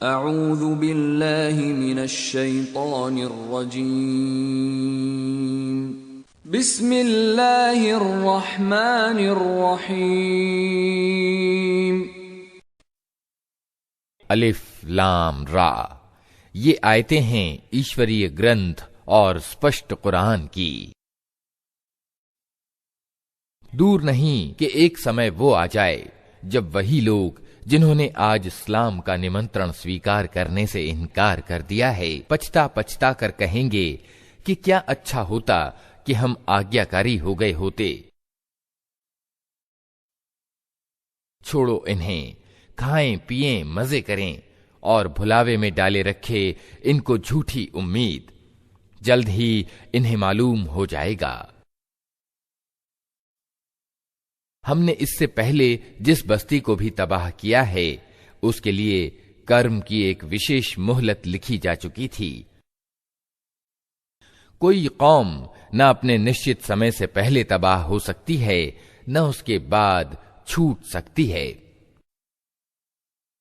अऊज़ु बिल्लाहि मिनश शैतानिर रजीम। बिस्मिल्लाहिर रहमानिर रहीम। अलिफ लाम रा, ये आयतें हैं ईश्वरीय ग्रंथ और स्पष्ट कुरान की। दूर नहीं कि एक समय वो आ जाए जब वही लोग जिन्होंने आज इस्लाम का निमंत्रण स्वीकार करने से इनकार कर दिया है, पछता पछता कर कहेंगे कि क्या अच्छा होता कि हम आज्ञाकारी हो गए होते। छोड़ो इन्हें, खाएं पिएं मजे करें और भुलावे में डाले रखे इनको झूठी उम्मीद। जल्द ही इन्हें मालूम हो जाएगा। हमने इससे पहले जिस बस्ती को भी तबाह किया है उसके लिए कर्म की एक विशेष मोहलत लिखी जा चुकी थी। कोई कौम न अपने निश्चित समय से पहले तबाह हो सकती है न उसके बाद छूट सकती है।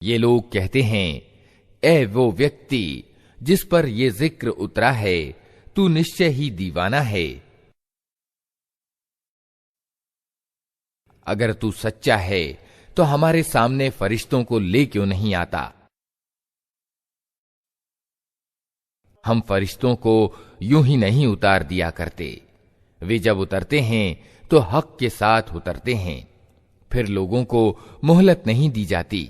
ये लोग कहते हैं, ए वो व्यक्ति जिस पर ये जिक्र उतरा है, तू निश्चय ही दीवाना है। अगर तू सच्चा है तो हमारे सामने फरिश्तों को ले क्यों नहीं आता। हम फरिश्तों को यूं ही नहीं उतार दिया करते। वे जब उतरते हैं तो हक के साथ उतरते हैं, फिर लोगों को मोहलत नहीं दी जाती।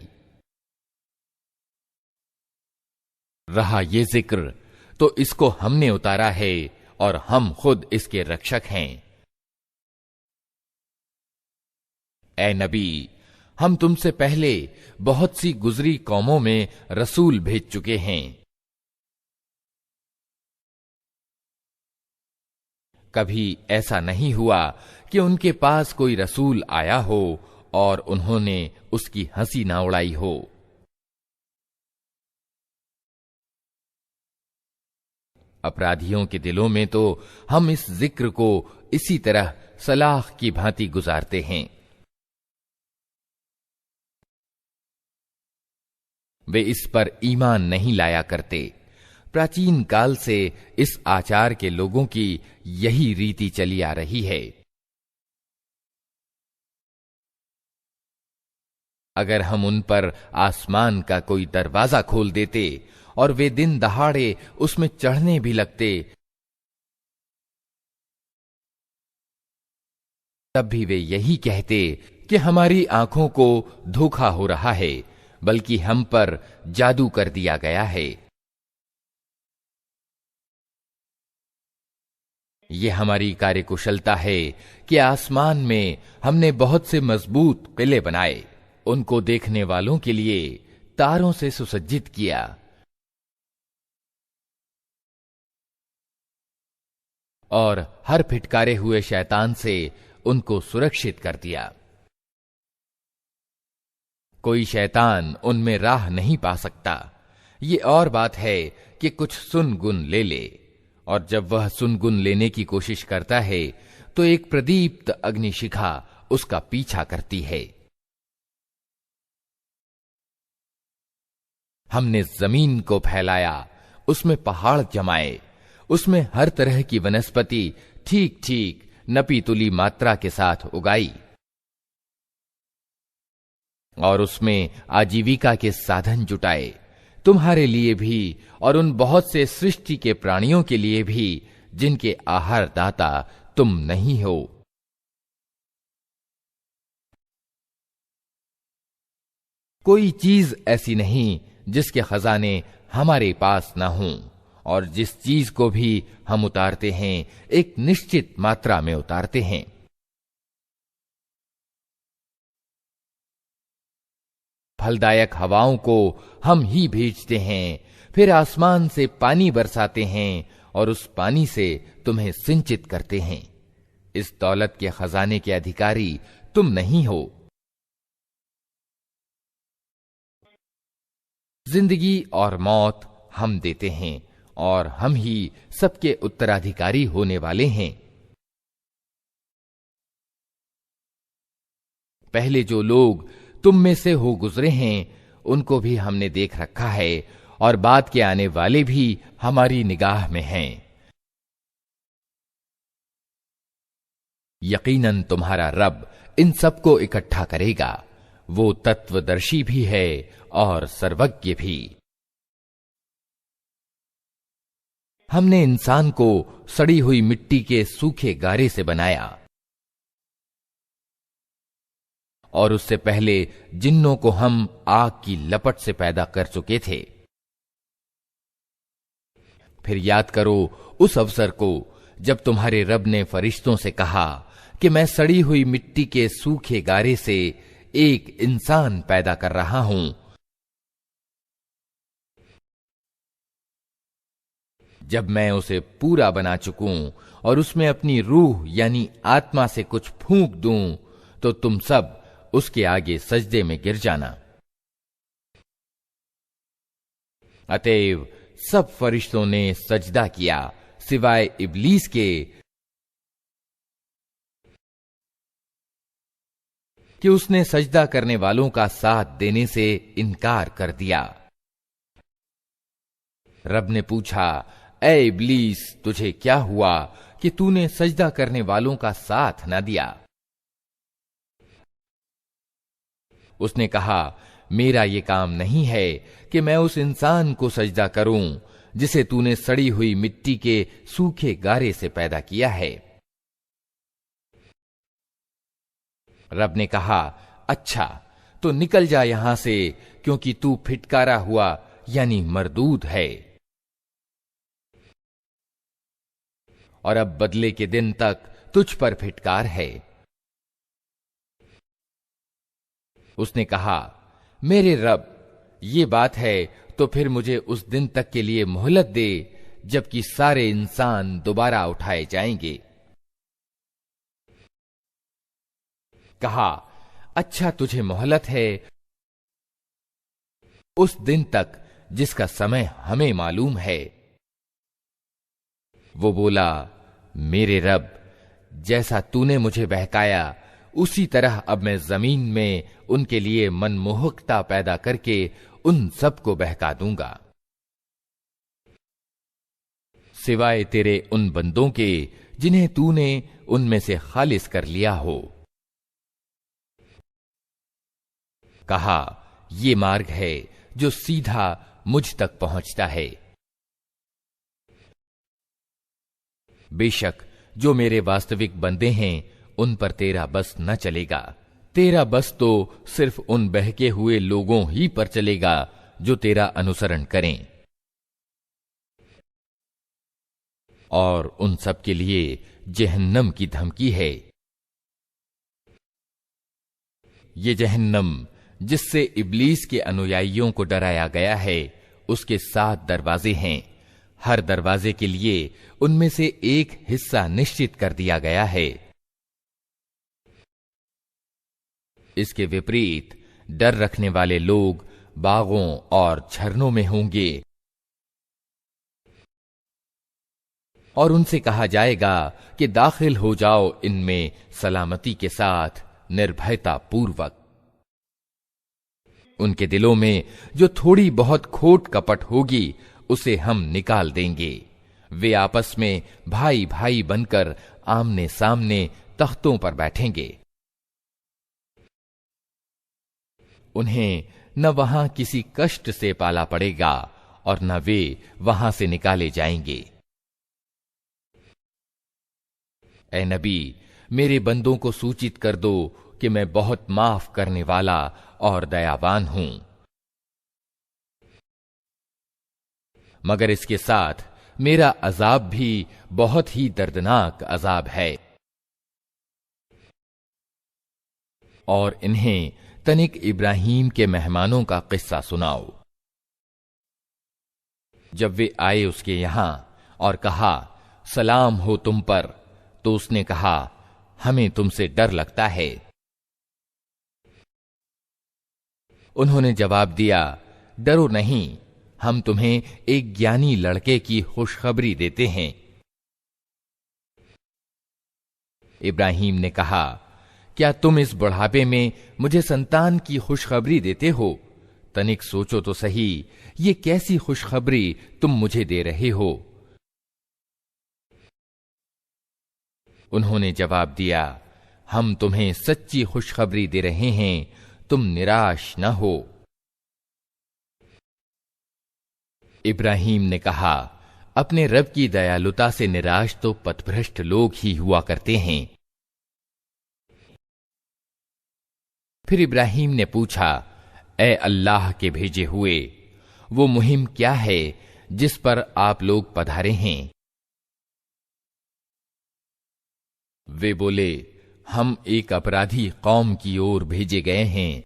रहा ये जिक्र तो इसको हमने उतारा है और हम खुद इसके रक्षक हैं। ए नबी, हम तुमसे पहले बहुत सी गुजरी कौमों में रसूल भेज चुके हैं। कभी ऐसा नहीं हुआ कि उनके पास कोई रसूल आया हो और उन्होंने उसकी हंसी ना उड़ाई हो। अपराधियों के दिलों में तो हम इस जिक्र को इसी तरह सलाख की भांति गुजारते हैं। वे इस पर ईमान नहीं लाया करते। प्राचीन काल से इस आचार के लोगों की यही रीति चली आ रही है। अगर हम उन पर आसमान का कोई दरवाजा खोल देते और वे दिन दहाड़े उसमें चढ़ने भी लगते, तब भी वे यही कहते कि हमारी आंखों को धोखा हो रहा है, बल्कि हम पर जादू कर दिया गया है। ये हमारी कार्यकुशलता है कि आसमान में हमने बहुत से मजबूत किले बनाए, उनको देखने वालों के लिए तारों से सुसज्जित किया। और हर फिटकारे हुए शैतान से उनको सुरक्षित कर दिया। कोई शैतान उनमें राह नहीं पा सकता। ये और बात है कि कुछ सुन गुन ले ले, और जब वह सुन गुन लेने की कोशिश करता है तो एक प्रदीप्त अग्निशिखा उसका पीछा करती है। हमने जमीन को फैलाया, उसमें पहाड़ जमाए, उसमें हर तरह की वनस्पति ठीक ठीक नपी तुली मात्रा के साथ उगाई, और उसमें आजीविका के साधन जुटाए, तुम्हारे लिए भी और उन बहुत से सृष्टि के प्राणियों के लिए भी जिनके आहार दाता तुम नहीं हो। कोई चीज ऐसी नहीं जिसके खजाने हमारे पास न हों, और जिस चीज को भी हम उतारते हैं एक निश्चित मात्रा में उतारते हैं। फलदायक हवाओं को हम ही भेजते हैं, फिर आसमान से पानी बरसाते हैं और उस पानी से तुम्हें सिंचित करते हैं। इस दौलत के खजाने के अधिकारी तुम नहीं हो। जिंदगी और मौत हम देते हैं और हम ही सबके उत्तराधिकारी होने वाले हैं। पहले जो लोग तुम में से हो गुजरे हैं उनको भी हमने देख रखा है और बाद के आने वाले भी हमारी निगाह में हैं। यकीनन तुम्हारा रब इन सबको इकट्ठा करेगा। वो तत्वदर्शी भी है और सर्वज्ञ भी। हमने इंसान को सड़ी हुई मिट्टी के सूखे गारे से बनाया और उससे पहले जिन्नों को हम आग की लपट से पैदा कर चुके थे। फिर याद करो उस अवसर को जब तुम्हारे रब ने फरिश्तों से कहा कि मैं सड़ी हुई मिट्टी के सूखे गारे से एक इंसान पैदा कर रहा हूं। जब मैं उसे पूरा बना चुकूं और उसमें अपनी रूह यानी आत्मा से कुछ फूंक दूं तो तुम सब उसके आगे सजदे में गिर जाना। अतएव सब फरिश्तों ने सजदा किया सिवाय इब्लीस के कि उसने सजदा करने वालों का साथ देने से इनकार कर दिया। रब ने पूछा, ऐ इब्लीस, तुझे क्या हुआ कि तूने सजदा करने वालों का साथ न दिया? उसने कहा, मेरा ये काम नहीं है कि मैं उस इंसान को सजदा करूं जिसे तूने सड़ी हुई मिट्टी के सूखे गारे से पैदा किया है। रब ने कहा, अच्छा तो निकल जा यहां से, क्योंकि तू फिटकारा हुआ यानी मरदूद है और अब बदले के दिन तक तुझ पर फिटकार है। उसने कहा, मेरे रब, ये बात है तो फिर मुझे उस दिन तक के लिए मोहलत दे जबकि सारे इंसान दोबारा उठाए जाएंगे। कहा, अच्छा तुझे मोहलत है उस दिन तक जिसका समय हमें मालूम है। वो बोला, मेरे रब, जैसा तूने मुझे बहकाया उसी तरह अब मैं जमीन में उनके लिए मनमोहकता पैदा करके उन सबको बहका दूंगा, सिवाय तेरे उन बंदों के जिन्हें तूने उनमें से खालिस कर लिया हो। कहा, ये मार्ग है जो सीधा मुझ तक पहुंचता है। बेशक जो मेरे वास्तविक बंदे हैं उन पर तेरा बस न चलेगा। तेरा बस तो सिर्फ उन बहके हुए लोगों ही पर चलेगा जो तेरा अनुसरण करें, और उन सब के लिए जहन्नम की धमकी है। ये जहन्नम जिससे इब्लीस के अनुयायियों को डराया गया है, उसके 7 दरवाजे हैं। हर दरवाजे के लिए उनमें से एक हिस्सा निश्चित कर दिया गया है। इसके विपरीत डर रखने वाले लोग बागों और झरनों में होंगे और उनसे कहा जाएगा कि दाखिल हो जाओ इनमें सलामती के साथ, निर्भयता पूर्वक। उनके दिलों में जो थोड़ी बहुत खोट कपट होगी उसे हम निकाल देंगे। वे आपस में भाई भाई बनकर आमने सामने तख्तों पर बैठेंगे। उन्हें न वहां किसी कष्ट से पाला पड़ेगा और न वे वहां से निकाले जाएंगे। ऐ नबी, मेरे बंदों को सूचित कर दो कि मैं बहुत माफ करने वाला और दयावान हूं। मगर इसके साथ मेरा अजाब भी बहुत ही दर्दनाक अजाब है। और इन्हें तनिक इब्राहीम के मेहमानों का किस्सा सुनाओ। जब वे आए उसके यहां और कहा, सलाम हो तुम पर, तो उसने कहा, हमें तुमसे डर लगता है। उन्होंने जवाब दिया, डरो नहीं, हम तुम्हें एक ज्ञानी लड़के की खुशखबरी देते हैं। इब्राहीम ने कहा, क्या तुम इस बुढ़ापे में मुझे संतान की खुशखबरी देते हो, तनिक सोचो तो सही, ये कैसी खुशखबरी तुम मुझे दे रहे हो। उन्होंने जवाब दिया, हम तुम्हें सच्ची खुशखबरी दे रहे हैं, तुम निराश न हो। इब्राहीम ने कहा, अपने रब की दयालुता से निराश तो पथभ्रष्ट लोग ही हुआ करते हैं। फिर इब्राहीम ने पूछा, ए अल्लाह के भेजे हुए, वो मुहिम क्या है जिस पर आप लोग पधारे हैं? वे बोले, हम एक अपराधी कौम की ओर भेजे गए हैं।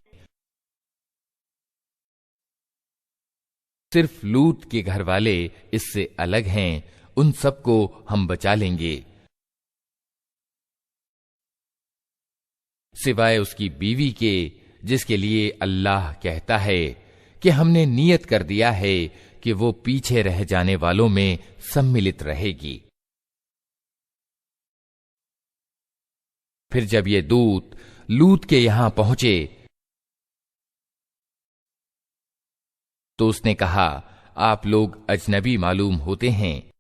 सिर्फ लूत के घर वाले इससे अलग हैं, उन सबको हम बचा लेंगे, सिवाय उसकी बीवी के, जिसके लिए अल्लाह कहता है कि हमने नियत कर दिया है कि वो पीछे रह जाने वालों में सम्मिलित रहेगी। फिर जब ये दूत लूत के यहां पहुंचे तो उसने कहा, आप लोग अजनबी मालूम होते हैं।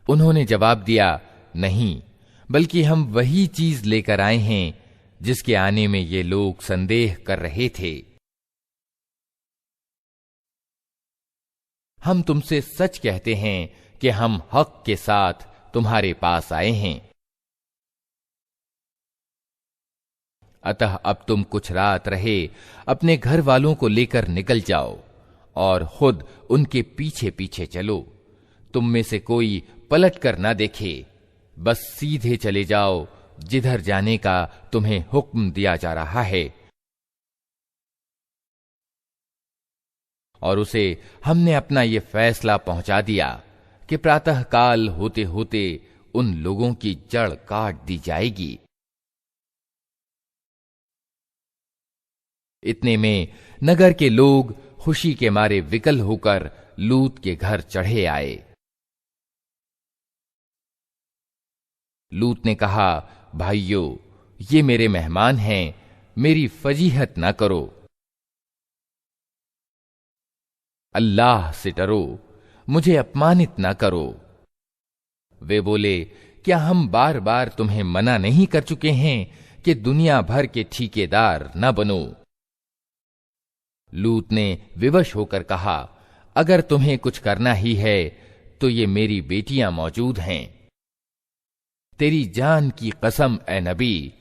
उन्होंने जवाब दिया, नहीं, बल्कि हम वही चीज लेकर आए हैं जिसके आने में ये लोग संदेह कर रहे थे। हम तुमसे सच कहते हैं कि हम हक के साथ तुम्हारे पास आए हैं। अतः अब तुम कुछ रात रहे अपने घर वालों को लेकर निकल जाओ और खुद उनके पीछे पीछे चलो। तुम में से कोई पलट कर ना देखे, बस सीधे चले जाओ जिधर जाने का तुम्हें हुक्म दिया जा रहा है। और उसे हमने अपना ये फैसला पहुंचा दिया कि प्रातःकाल होते होते उन लोगों की जड़ काट दी जाएगी। इतने में नगर के लोग खुशी के मारे विकल होकर लूत के घर चढ़े आए। लूत ने कहा, भाइयों, ये मेरे मेहमान हैं, मेरी फजीहत ना करो। अल्लाह से डरो, मुझे अपमानित ना करो। वे बोले, क्या हम बार बार तुम्हें मना नहीं कर चुके हैं कि दुनिया भर के ठेकेदार न बनो? लूत ने विवश होकर कहा, अगर तुम्हें कुछ करना ही है तो ये मेरी बेटियां मौजूद हैं। तेरी जान की कसम ए नबी,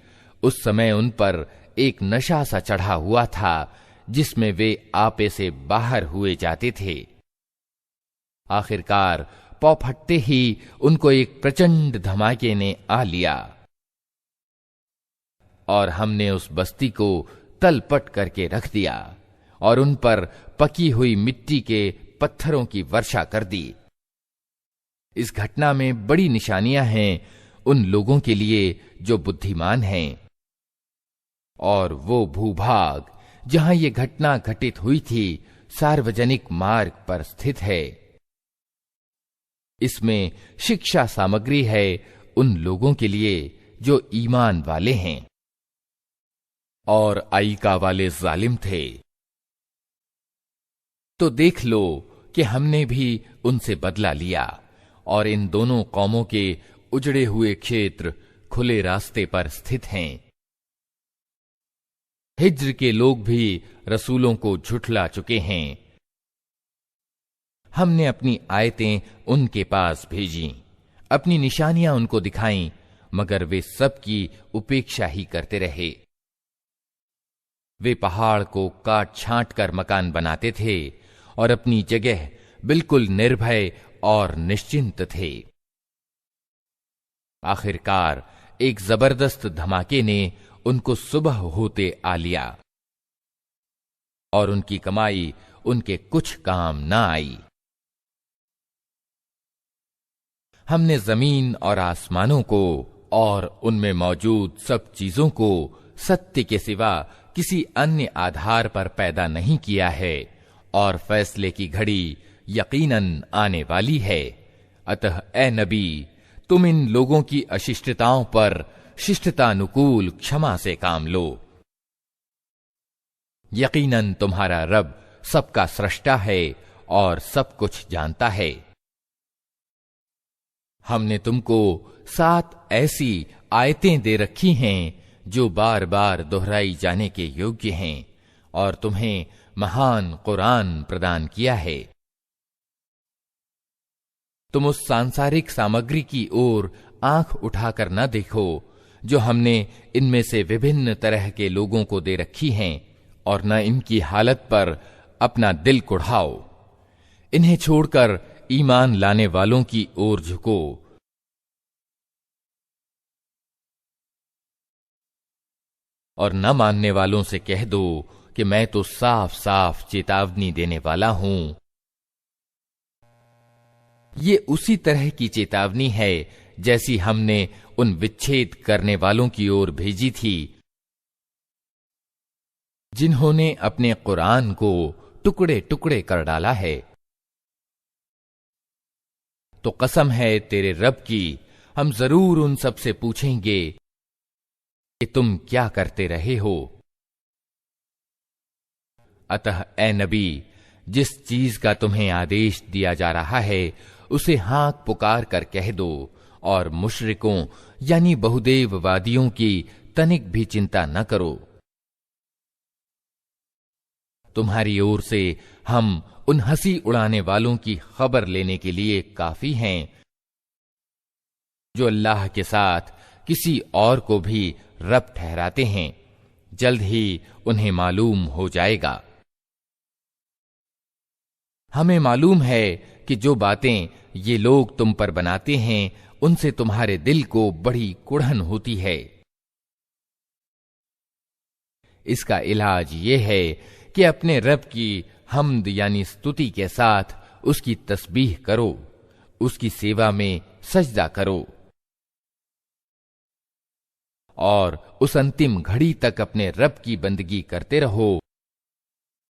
उस समय उन पर एक नशा सा चढ़ा हुआ था जिसमें वे आपे से बाहर हुए जाते थे। आखिरकार पौ फटते ही उनको एक प्रचंड धमाके ने आ लिया और हमने उस बस्ती को तलपट करके रख दिया और उन पर पकी हुई मिट्टी के पत्थरों की वर्षा कर दी। इस घटना में बड़ी निशानियां हैं उन लोगों के लिए जो बुद्धिमान हैं। और वो भूभाग जहां ये घटना घटित हुई थी सार्वजनिक मार्ग पर स्थित है। इसमें शिक्षा सामग्री है उन लोगों के लिए जो ईमान वाले हैं। और आईका वाले जालिम थे, तो देख लो कि हमने भी उनसे बदला लिया और इन दोनों कौमों के उजड़े हुए क्षेत्र खुले रास्ते पर स्थित हैं। हिज्र के लोग भी रसूलों को झुठला चुके हैं। हमने अपनी आयतें उनके पास भेजी, अपनी निशानियां उनको दिखाईं, मगर वे सबकी उपेक्षा ही करते रहे। वे पहाड़ को काट छांट कर मकान बनाते थे और अपनी जगह बिल्कुल निर्भय और निश्चिंत थे। आखिरकार एक जबरदस्त धमाके ने उनको सुबह होते आ लिया और उनकी कमाई उनके कुछ काम न आई। हमने जमीन और आसमानों को और उनमें मौजूद सब चीजों को सत्य के सिवा किसी अन्य आधार पर पैदा नहीं किया है और फैसले की घड़ी यकीनन आने वाली है। अतः ए नबी, तुम इन लोगों की अशिष्टताओं पर शिष्टतानुकूल क्षमा से काम लो। यकीनन तुम्हारा रब सबका स्रष्टा है और सब कुछ जानता है। हमने तुमको 7 ऐसी आयतें दे रखी हैं जो बार बार दोहराई जाने के योग्य हैं और तुम्हें महान कुरान प्रदान किया है। तुम उस सांसारिक सामग्री की ओर आंख उठाकर न देखो जो हमने इनमें से विभिन्न तरह के लोगों को दे रखी हैं, और न इनकी हालत पर अपना दिल कुढ़ाओ। इन्हें छोड़कर ईमान लाने वालों की ओर झुको। और न मानने वालों से कह दो कि मैं तो साफ साफ चेतावनी देने वाला हूं। ये उसी तरह की चेतावनी है जैसी हमने उन विच्छेद करने वालों की ओर भेजी थी जिन्होंने अपने कुरान को टुकड़े टुकड़े कर डाला है। तो कसम है तेरे रब की, हम जरूर उन सब से पूछेंगे कि तुम क्या करते रहे हो। अतः ए नबी, जिस चीज का तुम्हें आदेश दिया जा रहा है उसे हाथ पुकार कर कह दो, और मुशरिकों यानी बहुदेववादियों की तनिक भी चिंता न करो। तुम्हारी ओर से हम उन हंसी उड़ाने वालों की खबर लेने के लिए काफी हैं जो अल्लाह के साथ किसी और को भी रब ठहराते हैं। जल्द ही उन्हें मालूम हो जाएगा। हमें मालूम है कि जो बातें ये लोग तुम पर बनाते हैं उनसे तुम्हारे दिल को बड़ी कुढ़न होती है। इसका इलाज ये है कि अपने रब की हम्द यानी स्तुति के साथ उसकी तस्बीह करो, उसकी सेवा में सजदा करो और उस अंतिम घड़ी तक अपने रब की बंदगी करते रहो